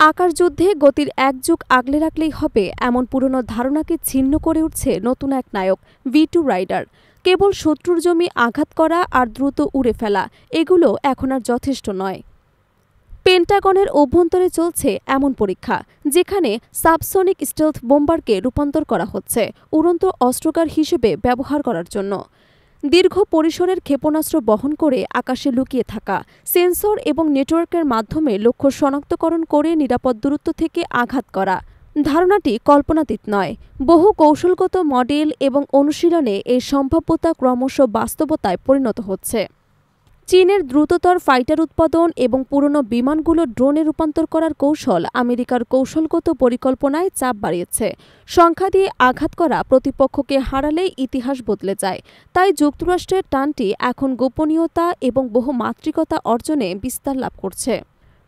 আকার যুদ্ধে গতির এক যুগ আগলে রাখলেই হবে এমন পুরনো ধারণাকে ছিন্ন করে উঠছে নতুন এক নায়ক V2 রাইডার। কেবল শত্রুর জমি আঘাত করা আর দ্রুত উড়ে ফেলা এগুলো এখন আর যথেষ্ট নয়। পেন্টাগনের অভ্যন্তরে চলছে এমন পরীক্ষা যেখানে সাবসনিক স্টেলথ বোম্বারকে রূপান্তর করা হচ্ছে উড়ন্ত অস্ত্রাগার হিসেবে ব্যবহার করার জন্য। দীর্ঘ পরিসরের ক্ষেপণাস্ত্র বহন করে আকাশে লুকিয়ে থাকা সেন্সর এবং নেটওয়ার্কের মাধ্যমে লক্ষ্য শনাক্তকরণ করে নিরাপদ দূরত্ব থেকে আঘাত করা। ধারণাটি কল্পনাতীত নয়। বহু কৌশলগত মডেল এবং অনুশীলনে এই সম্ভাব্যতা ক্রমশ বাস্তবতায় পরিণত হচ্ছে। চীনের দ্রুততর ফাইটার উৎপাদন এবং পুরনো বিমানগুলো ড্রোনে রূপান্তর করার কৌশল আমেরিকার কৌশলগত পরিকল্পনায় চাপ বাড়িয়েছে। সংখ্যা দিয়ে আঘাত করা প্রতিপক্ষকে হারালেই ইতিহাস বদলে যায়। তাই যুক্তরাষ্ট্রের টানটি এখন গোপনীয়তা এবং বহুমাত্রিকতা অর্জনে বিস্তার লাভ করছে।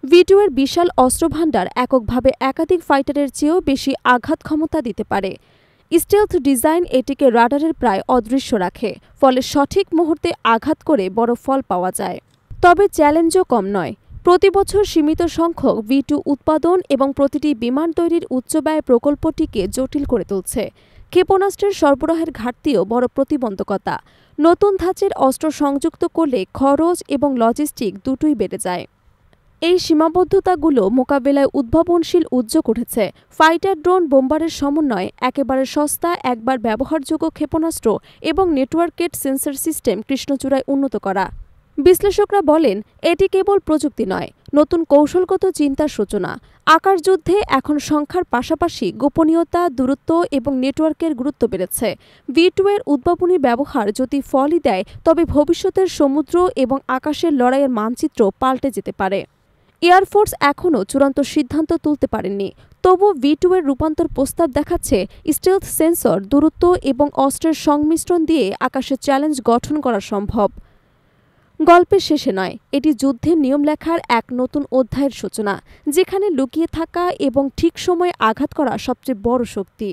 V2 এর বিশাল অস্ত্রভাণ্ডার এককভাবে একাধিক ফাইটারের চেয়েও বেশি আঘাত ক্ষমতা দিতে পারে। স্টেলথ ডিজাইন এটিকে রাডারের প্রায় অদৃশ্য রাখে, ফলে সঠিক মুহূর্তে আঘাত করে বড় ফল পাওয়া যায়। তবে চ্যালেঞ্জও কম নয়। প্রতি বছর সীমিত সংখ্যক V2 উৎপাদন এবং প্রতিটি বিমান তৈরির উচ্চব্যয় প্রকল্পটিকে জটিল করে তুলছে। ক্ষেপণাস্ত্রের সরবরাহের ঘাটতিও বড় প্রতিবন্ধকতা। নতুন ধাঁচের অস্ত্র সংযুক্ত করলে খরচ এবং লজিস্টিক দুটোই বেড়ে যায়। এই সীমাবদ্ধতাগুলো মোকাবেলায় উদ্ভাবনশীল উদ্যোগ উঠেছে। ফাইটার ড্রোন বোম্বারের সমন্বয়, একেবারে সস্তা একবার ব্যবহারযোগ্য ক্ষেপণাস্ত্র এবং নেটওয়ার্কেড সেন্সর সিস্টেম কৃষ্ণচূড়ায় উন্নত করা। বিশ্লেষকরা বলেন, এটি কেবল প্রযুক্তি নয়, নতুন কৌশলগত চিন্তার সূচনা। আকার যুদ্ধে এখন সংখ্যার পাশাপাশি গোপনীয়তা, দূরত্ব এবং নেটওয়ার্কের গুরুত্ব বেড়েছে। V2 এর উদ্ভাবনী ব্যবহার যদি ফলই দেয়, তবে ভবিষ্যতের সমুদ্র এবং আকাশের লড়াইয়ের মানচিত্র পাল্টে যেতে পারে। এয়ারফোর্স এখনও চূড়ান্ত সিদ্ধান্ত তুলতে পারেননি। তবু V2 এর রূপান্তর প্রস্তাব দেখাচ্ছে স্টেলথ সেন্সর, দূরত্ব এবং অস্ত্রের সংমিশ্রণ দিয়ে আকাশে চ্যালেঞ্জ গঠন করা সম্ভব। গল্পের শেষে নয়, এটি যুদ্ধের নিয়ম লেখার এক নতুন অধ্যায়ের সূচনা, যেখানে লুকিয়ে থাকা এবং ঠিক সময়ে আঘাত করা সবচেয়ে বড় শক্তি।